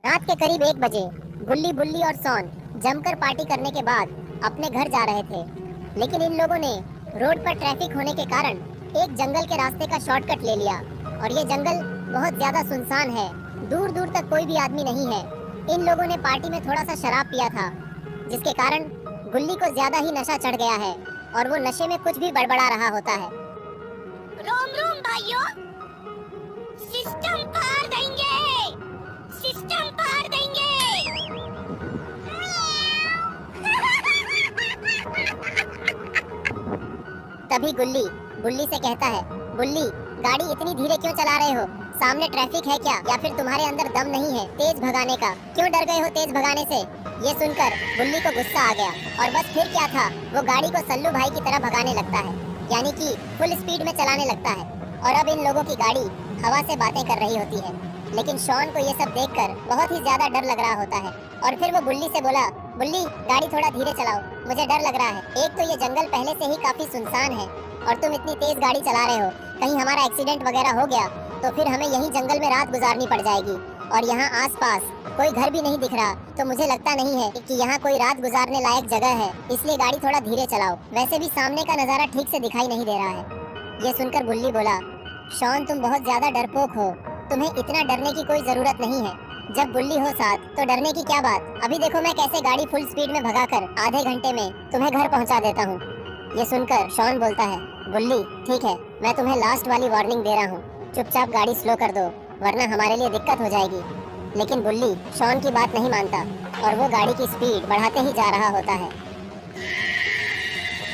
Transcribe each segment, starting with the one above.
रात के करीब 1 बजे गुल्ली, बुल्ली और सॉन जमकर पार्टी करने के बाद अपने घर जा रहे थे। लेकिन इन लोगों ने रोड पर ट्रैफिक होने के कारण एक जंगल के रास्ते का शॉर्टकट ले लिया और ये जंगल बहुत ज्यादा सुनसान है। दूर दूर तक कोई भी आदमी नहीं है। इन लोगों ने पार्टी में थोड़ा सा शराब पिया था, जिसके कारण गुल्ली को ज्यादा ही नशा चढ़ गया है और वो नशे में कुछ भी बड़बड़ा रहा होता है। रोम रोम भाइयों, सिस्टम पार देंगे, सिस्टम पार देंगे। तभी गुल्ली बुल्ली से कहता है, बुल्ली गाड़ी इतनी धीरे क्यों चला रहे हो? सामने ट्रैफिक है क्या, या फिर तुम्हारे अंदर दम नहीं है तेज भगाने का? क्यों डर गए हो तेज भगाने से? ये सुनकर बुल्ली को गुस्सा आ गया और बस फिर क्या था, वो गाड़ी को सल्लू भाई की तरह भगाने लगता है, यानी कि फुल स्पीड में चलाने लगता है। और अब इन लोगों की गाड़ी हवा से बातें कर रही होती है। लेकिन शॉन को ये सब देखकर बहुत ही ज्यादा डर लग रहा होता है और फिर वो बुल्ली से बोला, बुल्ली गाड़ी थोड़ा धीरे चलाओ, मुझे डर लग रहा है। एक तो ये जंगल पहले से ही काफी सुनसान है और तुम इतनी तेज गाड़ी चला रहे हो, कहीं हमारा एक्सीडेंट वगैरह हो गया तो फिर हमें यहीं जंगल में रात गुजारनी पड़ जाएगी। और यहाँ आसपास कोई घर भी नहीं दिख रहा, तो मुझे लगता नहीं है कि यहाँ कोई रात गुजारने लायक जगह है, इसलिए गाड़ी थोड़ा धीरे चलाओ। वैसे भी सामने का नज़ारा ठीक से दिखाई नहीं दे रहा है। ये सुनकर बुल्ली बोला, शॉन तुम बहुत ज्यादा डरपोक हो, तुम्हें इतना डरने की कोई जरूरत नहीं है। जब बुल्ली हो साथ तो डरने की क्या बात। अभी देखो मैं कैसे गाड़ी फुल स्पीड में भगाकर आधे घंटे में तुम्हें घर पहुंचा देता हूं। ये सुनकर शॉन बोलता है, बुल्ली ठीक है, मैं तुम्हें लास्ट वाली वार्निंग दे रहा हूं, चुपचाप गाड़ी स्लो कर दो वरना हमारे लिए दिक्कत हो जाएगी। लेकिन बुल्ली शॉन की बात नहीं मानता और वो गाड़ी की स्पीड बढ़ाते ही जा रहा होता है।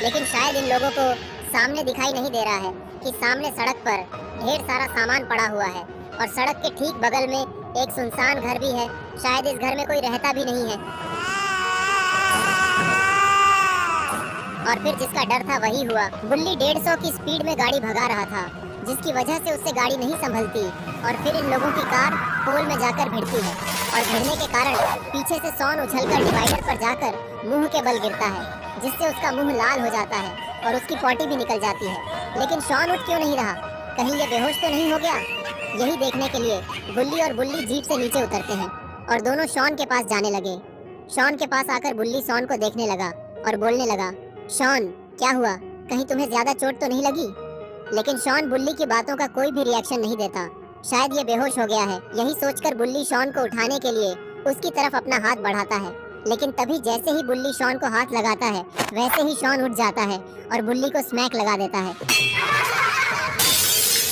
लेकिन शायद इन लोगों को सामने दिखाई नहीं दे रहा है कि सामने सड़क पर ढेर सारा सामान पड़ा हुआ है और सड़क के ठीक बगल में एक सुनसान घर भी है। शायद इस घर में कोई रहता भी नहीं है। और फिर जिसका डर था वही हुआ। बुल्ली 150 की स्पीड में गाड़ी भगा रहा था, जिसकी वजह से उससे गाड़ी नहीं संभलती और फिर इन लोगों की कार पोल में जाकर भिड़ती है और भिड़ने के कारण पीछे से सॉन उछलकर डिवाइडर पर जाकर मुंह के बल गिरता है, जिससे उसका मुंह लाल हो जाता है और उसकी पॉटी भी निकल जाती है। लेकिन शॉन उठ क्यों नहीं रहा? कहीं ये बेहोश तो नहीं हो गया? यही देखने के लिए बुल्ली और बुल्ली जीप से नीचे उतरते हैं और दोनों शॉन के पास जाने लगे। शॉन के पास आकर बुल्ली शॉन को देखने लगा और बोलने लगा, शॉन क्या हुआ, कहीं तुम्हें ज्यादा चोट तो नहीं लगी? लेकिन शॉन बुल्ली की बातों का कोई भी रिएक्शन नहीं देता। शायद ये बेहोश हो गया है। यही सोचकर बुल्ली शॉन को उठाने के लिए उसकी तरफ अपना हाथ बढ़ाता है। लेकिन तभी जैसे ही बुल्ली शॉन को हाथ लगाता है वैसे ही शॉन उठ जाता है और बुल्ली को स्मैक लगा देता है,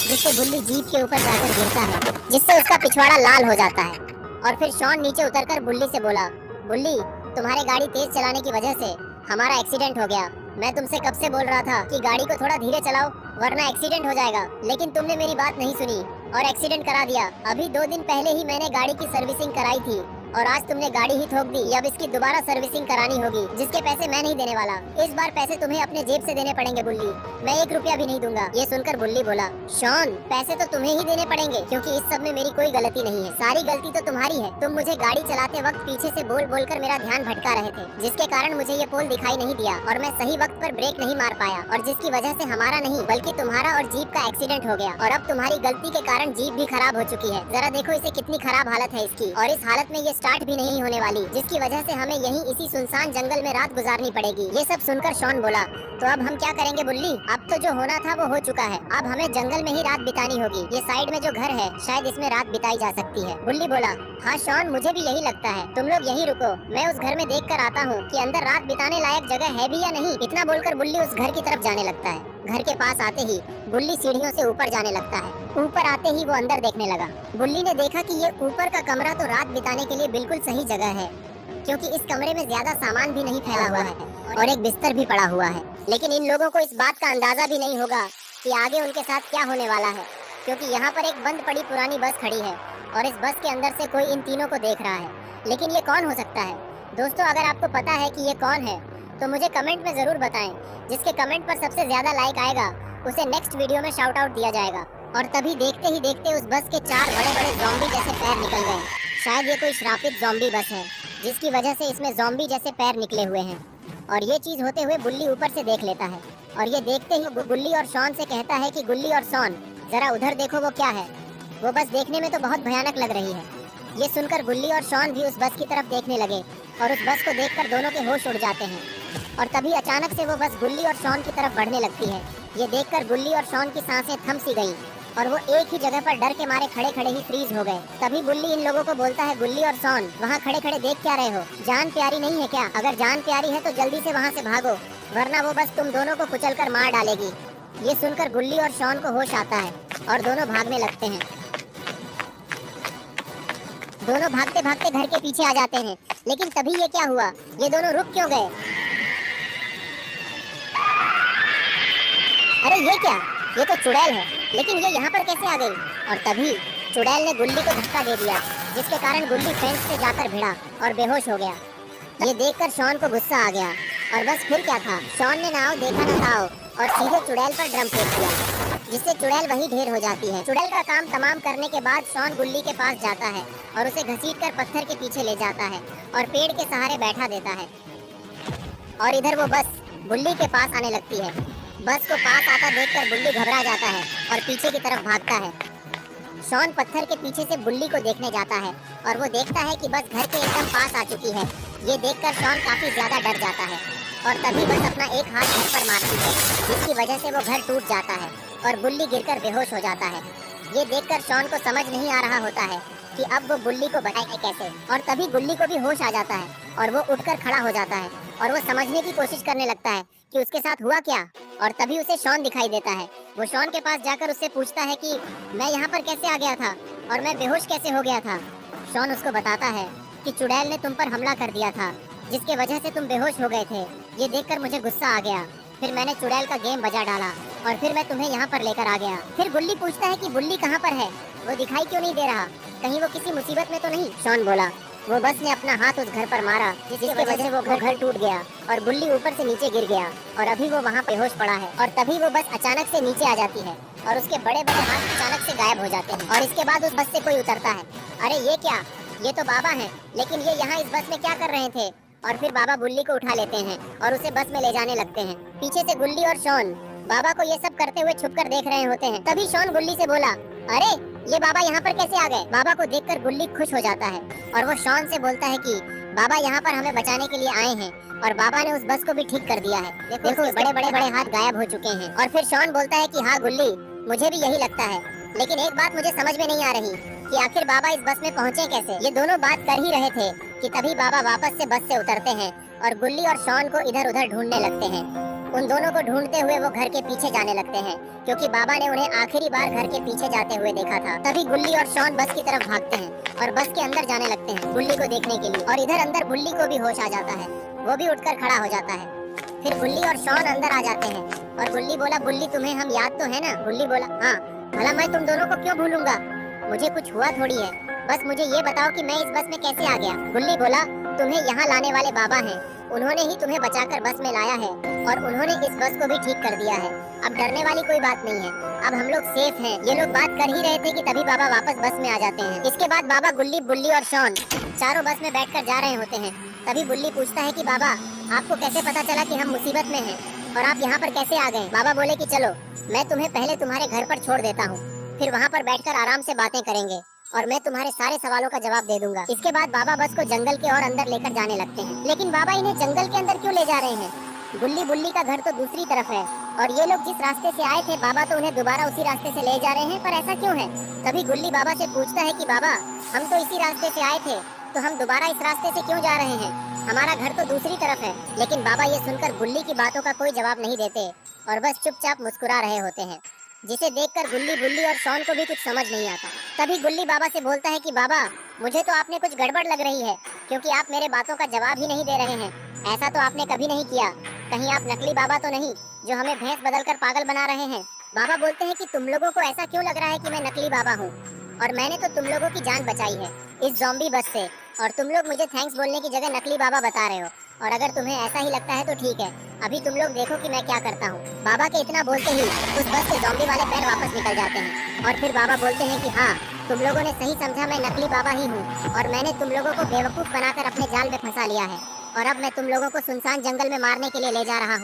जिससे बुल्ली जीप के ऊपर जाकर गिरता है, जिससे उसका पिछवाड़ा लाल हो जाता है। और फिर शॉन नीचे उतरकर बुल्ली से बोला, बुल्ली तुम्हारे गाड़ी तेज चलाने की वजह से हमारा एक्सीडेंट हो गया। मैं तुमसे कब से बोल रहा था कि गाड़ी को थोड़ा धीरे चलाओ वरना एक्सीडेंट हो जाएगा, लेकिन तुमने मेरी बात नहीं सुनी और एक्सीडेंट करा दिया। अभी 2 दिन पहले ही मैंने गाड़ी की सर्विसिंग कराई थी और आज तुमने गाड़ी ही ठोक दी। अब इसकी दोबारा सर्विसिंग करानी होगी, जिसके पैसे मैं नहीं देने वाला। इस बार पैसे तुम्हें अपने जेब से देने पड़ेंगे बुल्ली, मैं 1 रुपया भी नहीं दूंगा। ये सुनकर बुल्ली बोला, शॉन पैसे तो तुम्हें ही देने पड़ेंगे क्योंकि इस सब में मेरी कोई गलती नहीं है, सारी गलती तो तुम्हारी है। तुम मुझे गाड़ी चलाते वक्त पीछे से बोल बोल कर मेरा ध्यान भटका रहे थे, जिसके कारण मुझे ये पोल दिखाई नहीं दिया और मैं सही वक्त पर ब्रेक नहीं मार पाया और जिसकी वजह से हमारा नहीं बल्कि तुम्हारा और जीप का एक्सीडेंट हो गया। और अब तुम्हारी गलती के कारण जीप भी खराब हो चुकी है। जरा देखो इसे कितनी खराब हालत है इसकी, और इस हालत में ये स्टार्ट भी नहीं होने वाली, जिसकी वजह से हमें यहीं इसी सुनसान जंगल में रात गुजारनी पड़ेगी। ये सब सुनकर शॉन बोला, तो अब हम क्या करेंगे बुल्ली? अब तो जो होना था वो हो चुका है, अब हमें जंगल में ही रात बितानी होगी। ये साइड में जो घर है शायद इसमें रात बिताई जा सकती है। बुल्ली बोला, हाँ शॉन मुझे भी यही लगता है, तुम लोग यही रुको, मैं उस घर में देख कर आता हूँ कि अंदर रात बिताने लायक जगह है भी या नहीं। इतना बोलकर बुल्ली उस घर की तरफ जाने लगता है। घर के पास आते ही बुल्ली सीढ़ियों से ऊपर जाने लगता है। ऊपर आते ही वो अंदर देखने लगा। बुल्ली ने देखा कि ये ऊपर का कमरा तो रात बिताने के लिए बिल्कुल सही जगह है, क्योंकि इस कमरे में ज्यादा सामान भी नहीं फैला हुआ है और एक बिस्तर भी पड़ा हुआ है। लेकिन इन लोगों को इस बात का अंदाजा भी नहीं होगा कि आगे उनके साथ क्या होने वाला है, क्योंकि यहाँ पर एक बंद पड़ी पुरानी बस खड़ी है और इस बस के अंदर से कोई इन तीनों को देख रहा है। लेकिन ये कौन हो सकता है? दोस्तों अगर आपको पता है कि ये कौन है तो मुझे कमेंट में जरूर बताएं। जिसके कमेंट पर सबसे ज्यादा लाइक आएगा उसे नेक्स्ट वीडियो में शाउट आउट दिया जाएगा। और तभी देखते ही देखते उस बस के 4 बड़े बड़े ज़ॉम्बी जैसे पैर निकल गए। शायद ये कोई श्रापित ज़ॉम्बी बस है, जिसकी वजह से इसमें ज़ॉम्बी जैसे पैर निकले हुए हैं। और ये चीज़ होते हुए बुल्ली ऊपर से देख लेता है और ये देखते ही बुल्ली और शॉन से कहता है कि गुल्ली और शॉन जरा उधर देखो वो क्या है। वो बस देखने में तो बहुत भयानक लग रही है। ये सुनकर गुल्ली और शॉन भी उस बस की तरफ देखने लगे और उस बस को देखकर दोनों के होश उड़ जाते हैं। और तभी अचानक से वो बस गुल्ली और शॉन की तरफ बढ़ने लगती है। ये देखकर गुल्ली और शॉन की सांसें थम सी गईं और वो एक ही जगह पर डर के मारे खड़े खड़े ही फ्रीज हो गए। तभी गुल्ली इन लोगों को बोलता है, गुल्ली और शॉन वहाँ खड़े खड़े देख क्या रहे हो? जान प्यारी नहीं है क्या? अगर जान प्यारी है तो जल्दी से वहाँ से भागो, वरना वो बस तुम दोनों को कुचल कर मार डालेगी। ये सुनकर गुल्ली और शॉन को होश आता है और दोनों भागने लगते हैं। दोनों भागते भागते घर के पीछे आ जाते हैं, लेकिन तभी ये क्या हुआ? ये दोनों रुक क्यों गए? अरे ये क्या? ये तो चुड़ैल है, लेकिन ये यहाँ पर कैसे आ गई? और तभी चुड़ैल ने गुल्ली को धक्का दे दिया, जिसके कारण गुल्ली फेंस से जाकर भिड़ा और बेहोश हो गया। ये देखकर शॉन को गुस्सा आ गया और बस फिर क्या था, शॉन ने नाव देखा न था और सीधे चुड़ैल पर ड्रम फेंक दिया, जिससे चुड़ैल वहीं ढेर हो जाती है। चुड़ैल का काम तमाम करने के बाद शॉन गुल्ली के पास जाता है और उसे घसीटकर पत्थर के पीछे ले जाता है और पेड़ के सहारे बैठा देता है। और इधर वो बस गुल्ली के पास आने लगती है। बस को पास आता देखकर गुल्ली घबरा जाता है और पीछे की तरफ भागता है। शॉन पत्थर के पीछे से गुल्ली को देखने जाता है और वो देखता है कि बस घर के एकदम पास आ चुकी है। ये देखकर शॉन काफी ज्यादा डर जाता है और तभी बस अपना एक हाथ घर पर मारती है, जिसकी वजह से वो घर टूट जाता है और गुल्ली गिरकर बेहोश हो जाता है। ये देखकर शॉन को समझ नहीं आ रहा होता है कि अब वो गुल्ली को बचाए कैसे। और तभी गुल्ली को भी होश आ जाता है और वो उठकर खड़ा हो जाता है और वो समझने की कोशिश करने लगता है कि उसके साथ हुआ क्या। और तभी उसे शॉन दिखाई देता है। वो शॉन के पास जाकर उससे पूछता है कि मैं यहाँ पर कैसे आ गया था और मैं बेहोश कैसे हो गया था। शॉन उसको बताता है कि चुड़ैल ने तुम पर हमला कर दिया था, जिसके वजह से तुम बेहोश हो गए थे। ये देखकर मुझे गुस्सा आ गया, फिर मैंने चुड़ैल का गेम बजा डाला और फिर मैं तुम्हें यहाँ पर लेकर आ गया। फिर गुल्ली पूछता है कि बुल्ली कहाँ पर है, वो दिखाई क्यों नहीं दे रहा, कहीं वो किसी मुसीबत में तो नहीं। शॉन बोला, वो बस ने अपना हाथ उस घर पर मारा, जिसकी वजह से वो घर टूट गया और बुल्ली ऊपर से नीचे गिर गया और अभी वो वहाँ बेहोश पड़ा है। और तभी वो बस अचानक से नीचे आ जाती है और उसके बड़े बड़े हाथ अचानक से गायब हो जाते हैं। और इसके बाद उस बस से कोई उतरता है। अरे ये क्या, ये तो बाबा हैं, लेकिन ये यहाँ इस बस में क्या कर रहे थे? और फिर बाबा बुल्ली को उठा लेते हैं और उसे बस में ले जाने लगते हैं। पीछे से गुल्ली और शॉन बाबा को ये सब करते हुए छुपकर देख रहे होते हैं। तभी शॉन गुल्ली से बोला, अरे ये बाबा यहाँ पर कैसे आ गए? बाबा को देखकर गुल्ली खुश हो जाता है और वो शॉन से बोलता है कि बाबा यहाँ पर हमें बचाने के लिए आए हैं और बाबा ने उस बस को भी ठीक कर दिया है। देखो बड़े बड़े हाथ गायब हो चुके हैं। और फिर शॉन बोलता है कि हाँ गुल्ली, मुझे भी यही लगता है, लेकिन एक बात मुझे समझ में नहीं आ रही कि आखिर बाबा इस बस में पहुँचे कैसे। ये दोनों बात कर ही रहे थे कि तभी बाबा वापस से बस से उतरते हैं और गुल्ली और शॉन को इधर उधर ढूंढने लगते हैं। उन दोनों को ढूंढते हुए वो घर के पीछे जाने लगते हैं, क्योंकि बाबा ने उन्हें आखिरी बार घर के पीछे जाते हुए देखा था। तभी गुल्ली और शॉन बस की तरफ भागते हैं और बस के अंदर जाने लगते हैं गुल्ली को देखने के लिए। और इधर अंदर गुल्ली को भी होश आ जाता है, वो भी उठकर खड़ा हो जाता है। फिर गुल्ली और शॉन अंदर आ जाते हैं और गुल्ली बोला, बुल्ली तुम्हें हम याद तो है ना? गुल्ली बोला, हाँ, भला मैं तुम दोनों को क्यों भूलूंगा, मुझे कुछ हुआ थोड़ी है, बस मुझे ये बताओ कि मैं इस बस में कैसे आ गया। गुल्ली बोला, तुम्हें यहाँ लाने वाले बाबा हैं, उन्होंने ही तुम्हें बचाकर बस में लाया है और उन्होंने इस बस को भी ठीक कर दिया है। अब डरने वाली कोई बात नहीं है, अब हम लोग सेफ हैं। ये लोग बात कर ही रहे थे कि तभी बाबा वापस बस में आ जाते हैं। इसके बाद बाबा, गुल्ली, बुल्ली और शॉन चारों बस में बैठकर जा रहे होते हैं। तभी बुल्ली पूछता है कि बाबा, आपको कैसे पता चला कि हम मुसीबत में हैं और आप यहाँ पर कैसे आ गए? बाबा बोले कि चलो मैं तुम्हें पहले तुम्हारे घर पर छोड़ देता हूँ, फिर वहाँ पर बैठकर आराम से बातें करेंगे और मैं तुम्हारे सारे सवालों का जवाब दे दूंगा। इसके बाद बाबा बस को जंगल के और अंदर लेकर जाने लगते हैं। लेकिन बाबा इन्हें जंगल के अंदर क्यों ले जा रहे हैं? गुल्ली बुल्ली का घर तो दूसरी तरफ है और ये लोग जिस रास्ते से आए थे, बाबा तो उन्हें दोबारा उसी रास्ते से ले जा रहे हैं, पर ऐसा क्यों है? तभी गुल्ली बाबा से पूछता है कि बाबा, हम तो इसी रास्ते से आए थे, तो हम दोबारा इस रास्ते से क्यों जा रहे हैं? हमारा घर तो दूसरी तरफ है। लेकिन बाबा ये सुनकर गुल्ली की बातों का कोई जवाब नहीं देते और बस चुपचाप मुस्कुरा रहे होते हैं, जिसे देखकर गुल्ली बुल्ली और शॉन को भी कुछ समझ नहीं आता। तभी गुल्ली बाबा से बोलता है कि बाबा, मुझे तो आपने कुछ गड़बड़ लग रही है, क्योंकि आप मेरे बातों का जवाब ही नहीं दे रहे हैं। ऐसा तो आपने कभी नहीं किया, कहीं आप नकली बाबा तो नहीं जो हमें भैंस बदलकर पागल बना रहे हैं? बाबा बोलते हैं कि तुम लोगों को ऐसा क्यों लग रहा है कि मैं नकली बाबा हूँ, और मैंने तो तुम लोगों की जान बचाई है इस ज़ॉम्बी बस से, और तुम लोग मुझे थैंक्स बोलने की जगह नकली बाबा बता रहे हो। और अगर तुम्हें ऐसा ही लगता है तो ठीक है, अभी तुम लोग देखो कि मैं क्या करता हूँ। बाबा के इतना बोलते ही उस बस से ज़ॉम्बी वाले पैर वापस निकल जाते हैं और फिर बाबा बोलते हैं कि हाँ, तुम लोगों ने सही समझा, मैं नकली बाबा ही हूँ और मैंने तुम लोगों को बेवकूफ़ बनाकर अपने जाल में फंसा लिया है और अब मैं तुम लोगों को सुनसान जंगल में मारने के लिए ले जा रहा हूँ।